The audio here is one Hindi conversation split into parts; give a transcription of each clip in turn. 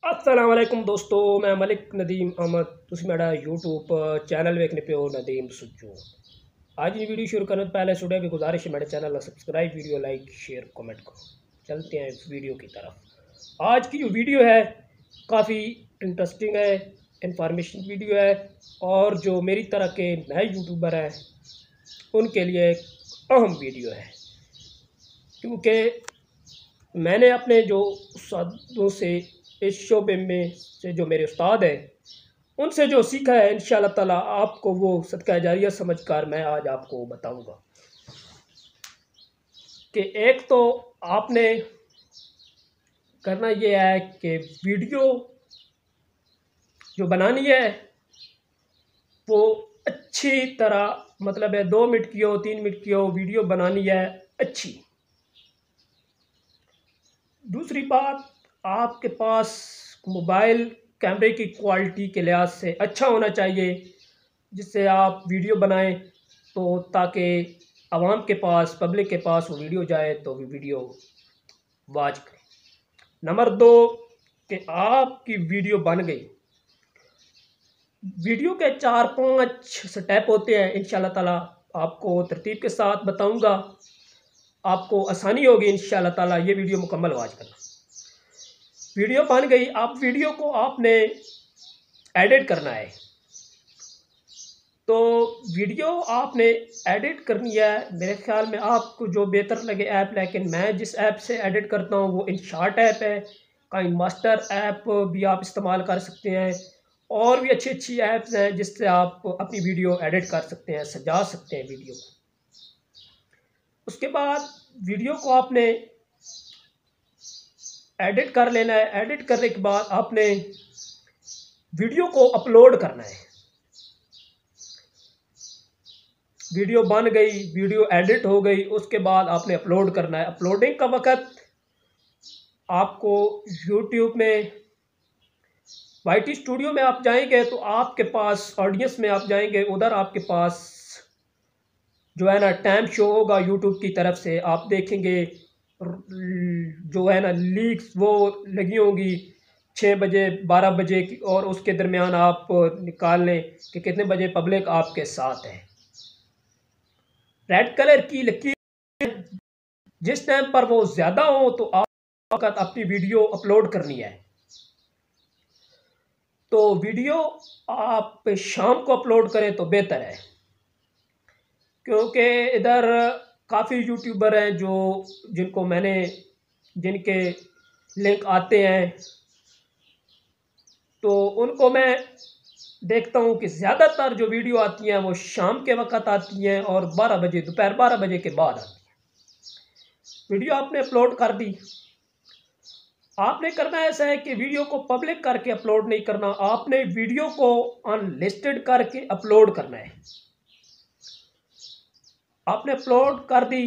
अस्सलाम वालेकुम दोस्तों, मैं मलिक नदीम अहमद तुसी मेरा यूट्यूब चैनल वेखने पे हो नदीम सुचो। आज ये वीडियो शुरू करने से पहले स्टूडियो की गुजारिश है, मेरे चैनल को subscribe, video like share comment करो। चलते हैं इस वीडियो की तरफ। आज की जो वीडियो है काफ़ी इंटरेस्टिंग है, इंफॉर्मेशन वीडियो है और जो मेरी तरह के नए यूट्यूबर हैं उनके लिए एक अहम वीडियो है, क्योंकि मैंने अपने जो उस्तादों से इस शोबे में से जो मेरे उस्ताद हैं उनसे जो सीखा है, इंशाअल्लाह ताला आपको वो सदका जारिया समझकर मैं आज आपको बताऊंगा कि एक तो आपने करना ये है कि वीडियो जो बनानी है वो अच्छी तरह, मतलब है 2 मिनट की हो 3 मिनट की हो, वीडियो बनानी है अच्छी। दूसरी बात, आपके पास मोबाइल कैमरे की क्वालिटी के लिहाज से अच्छा होना चाहिए जिससे आप वीडियो बनाएं, तो ताकि आवाम के पास, पब्लिक के पास वो वीडियो जाए तो वो वीडियो वाच करें। नंबर 2 कि आपकी वीडियो बन गई, वीडियो के 4-5 स्टेप होते हैं, इंशाल्लाह ताला आपको तरतीब के साथ बताऊंगा, आपको आसानी होगी इंशाल्लाह ताला ये वीडियो मुकम्मल वाच करना। वीडियो बन गई, आप वीडियो को आपने एडिट करना है, तो वीडियो आपने एडिट करनी है। मेरे ख्याल में आपको जो बेहतर लगे ऐप, लेकिन मैं जिस ऐप से एडिट करता हूँ वो InShot ऐप है। काइन मास्टर ऐप भी आप इस्तेमाल कर सकते हैं, और भी अच्छी अच्छी ऐप्स हैं जिससे आप अपनी वीडियो एडिट कर सकते हैं, सजा सकते हैं वीडियो को। उसके बाद वीडियो को आपने एडिट कर लेना है। एडिट करने के बाद आपने वीडियो को अपलोड करना है। वीडियो बन गई, वीडियो एडिट हो गई, उसके बाद आपने अपलोड करना है। अपलोडिंग का वक्त आपको यूट्यूब में YT स्टूडियो में आप जाएंगे तो आपके पास ऑडियंस में आप जाएंगे, उधर आपके पास जो है ना टाइम शो होगा यूट्यूब की तरफ से। आप देखेंगे जो है ना लीक्स वो लगी होंगी 6 बजे 12 बजे की, और उसके दरमियान आप निकाल लें कि कितने बजे पब्लिक आपके साथ है। रेड कलर की लकीर जिस टाइम पर वो ज़्यादा हो तो आप अपनी वीडियो अपलोड करनी है। तो वीडियो आप शाम को अपलोड करें तो बेहतर है, क्योंकि इधर काफ़ी यूट्यूबर हैं जिनके लिंक आते हैं, तो उनको मैं देखता हूँ कि ज़्यादातर जो वीडियो आती हैं वो शाम के वक्त आती हैं और 12 बजे, दोपहर 12 बजे के बाद आती हैं। वीडियो आपने अपलोड कर दी, आपने करना ऐसा है कि वीडियो को पब्लिक करके अपलोड नहीं करना, आपने वीडियो को अनलिस्टेड करके अपलोड करना है। आपने अपलोड कर दी,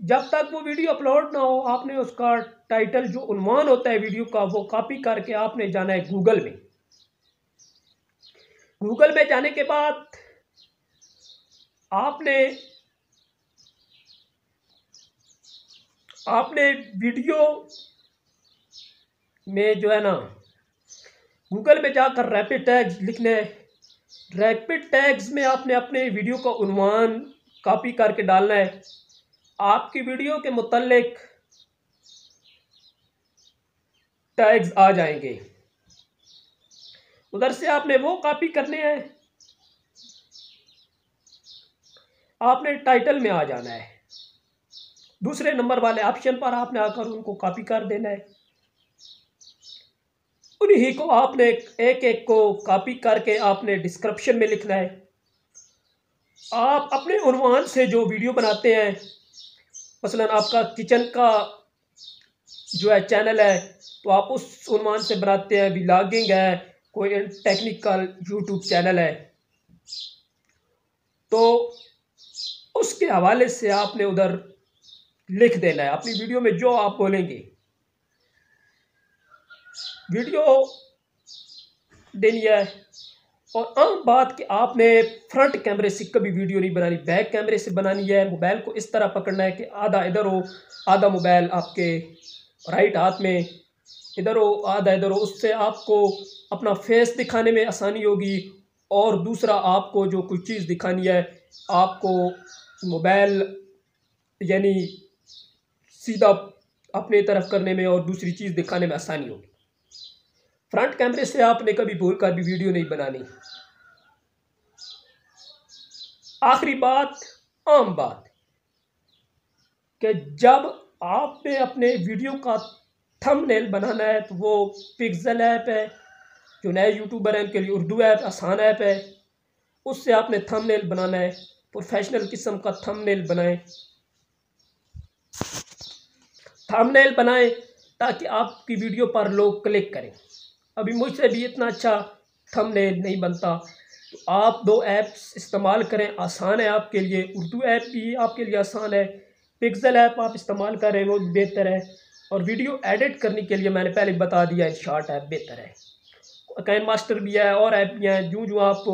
जब तक वो वीडियो अपलोड ना हो आपने उसका टाइटल, जो उन्वान होता है वीडियो का, वो कॉपी करके आपने जाना है गूगल में। गूगल में जाने के बाद आपने वीडियो में जो है ना गूगल में जाकर रैपिड टैग्स लिखने हैं। रैपिड टैग्स में आपने अपने वीडियो का उन्वान कॉपी करके डालना है। आपकी वीडियो के मुतालिक टैग्स आ जाएंगे, उधर से आपने वो कॉपी करने हैं, आपने टाइटल में आ जाना है। दूसरे नंबर वाले ऑप्शन पर आपने आकर उनको कॉपी कर देना है। उन्हीं को आपने एक एक को कॉपी करके आपने डिस्क्रिप्शन में लिखना है। आप अपने उन्वान से जो वीडियो बनाते हैं, मसलन आपका किचन का जो है चैनल है तो आप उस उन्वान से बनाते हैं, व्लॉगिंग है, कोई टेक्निकल यूट्यूब चैनल है, तो उसके हवाले से आपने उधर लिख देना है अपनी वीडियो में जो आप बोलेंगे। वीडियो देनी है। और आम बात कि आपने फ्रंट कैमरे से कभी वीडियो नहीं बनानी, बैक कैमरे से बनानी है। मोबाइल को इस तरह पकड़ना है कि आधा इधर हो, आधा मोबाइल आपके राइट हाथ में, इधर हो आधा इधर हो, उससे आपको अपना फेस दिखाने में आसानी होगी। और दूसरा, आपको जो कोई चीज़ दिखानी है, आपको मोबाइल यानी सीधा अपने तरफ करने में और दूसरी चीज़ दिखाने में आसानी होगी। फ्रंट कैमरे से आपने कभी भूल कर भी वीडियो नहीं बनानी। आखिरी बात, आम बात, कि जब आपने अपने वीडियो का थंबनेल बनाना है तो वो पिक्सल ऐप है, जो नए यूट्यूबर हैं उनके लिए उर्दू ऐप आसान ऐप है, उससे आपने थंबनेल बनाना है। प्रोफेशनल किस्म का थंबनेल बनाएं, थंबनेल बनाएं ताकि आपकी वीडियो पर लोग क्लिक करें। अभी मुझसे भी इतना अच्छा थंबनेल नहीं बनता, तो आप दो ऐप्स इस्तेमाल करें, आसान है आपके लिए। उर्दू ऐप भी आपके लिए आसान है, पिक्सल ऐप आप इस्तेमाल करें वो बेहतर है। और वीडियो एडिट करने के लिए मैंने पहले बता दिया, InShot ऐप बेहतर है। काइन मास्टर भी है और ऐप भी हैं, जो जो आप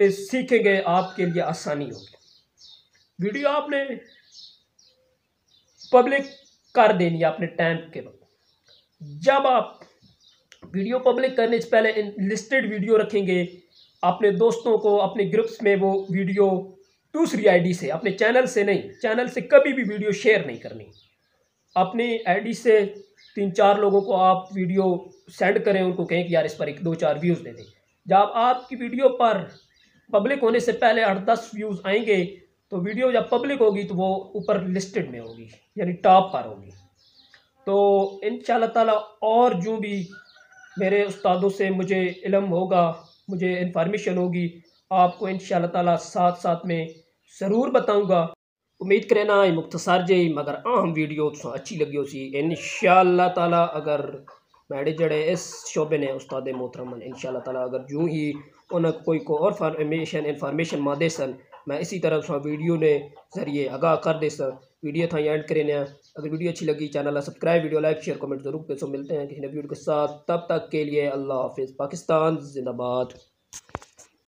सीखेंगे आपके लिए आसानी होगी। वीडियो आपने पब्लिक कर देनी है अपने टाइम के वक्त। जब आप वीडियो पब्लिक करने से पहले लिस्टेड वीडियो रखेंगे, अपने दोस्तों को अपने ग्रुप्स में वो वीडियो दूसरी आईडी से, अपने चैनल से नहीं, चैनल से कभी भी वीडियो शेयर नहीं करनी। अपनी आईडी से 3-4 लोगों को आप वीडियो सेंड करें, उनको कहें कि यार इस पर 1-2-4 व्यूज़ दे दें। जब आपकी वीडियो पर पब्लिक होने से पहले 8-10 व्यूज़ आएंगे, तो वीडियो जब पब्लिक होगी तो वो ऊपर लिस्टेड में होगी, यानी टॉप पर होगी। तो इंशाल्लाह ताला और जो भी मेरे उस्तादों से मुझे इल्म होगा, मुझे इन्फॉर्मेशन होगी, आपको इंशाल्लाह ताला साथ साथ में ज़रूर बताऊंगा। उम्मीद करें ना मुख्तसर जी मगर अहम वीडियो तो अच्छी लगी हो सी। इंशाल्लाह ताला अगर मैडे जड़े इस शोबे ने उस्ताद मोहतरम इंशाल्लाह ताला अगर यूँ ही उन्हें कोई को और इन्फॉर्मेशन मादे सन, मैं इसी तरह से वीडियो ने ज़रिए आगाह कर दे सन। वीडियो था एंड करें ना। अगर वीडियो अच्छी लगी channel subscribe, video like share comment जरूर कर। सो मिलते हैं किसी नई वीडियो के साथ, तब तक के लिए अल्लाह हाफिज़। पाकिस्तान जिंदाबाद।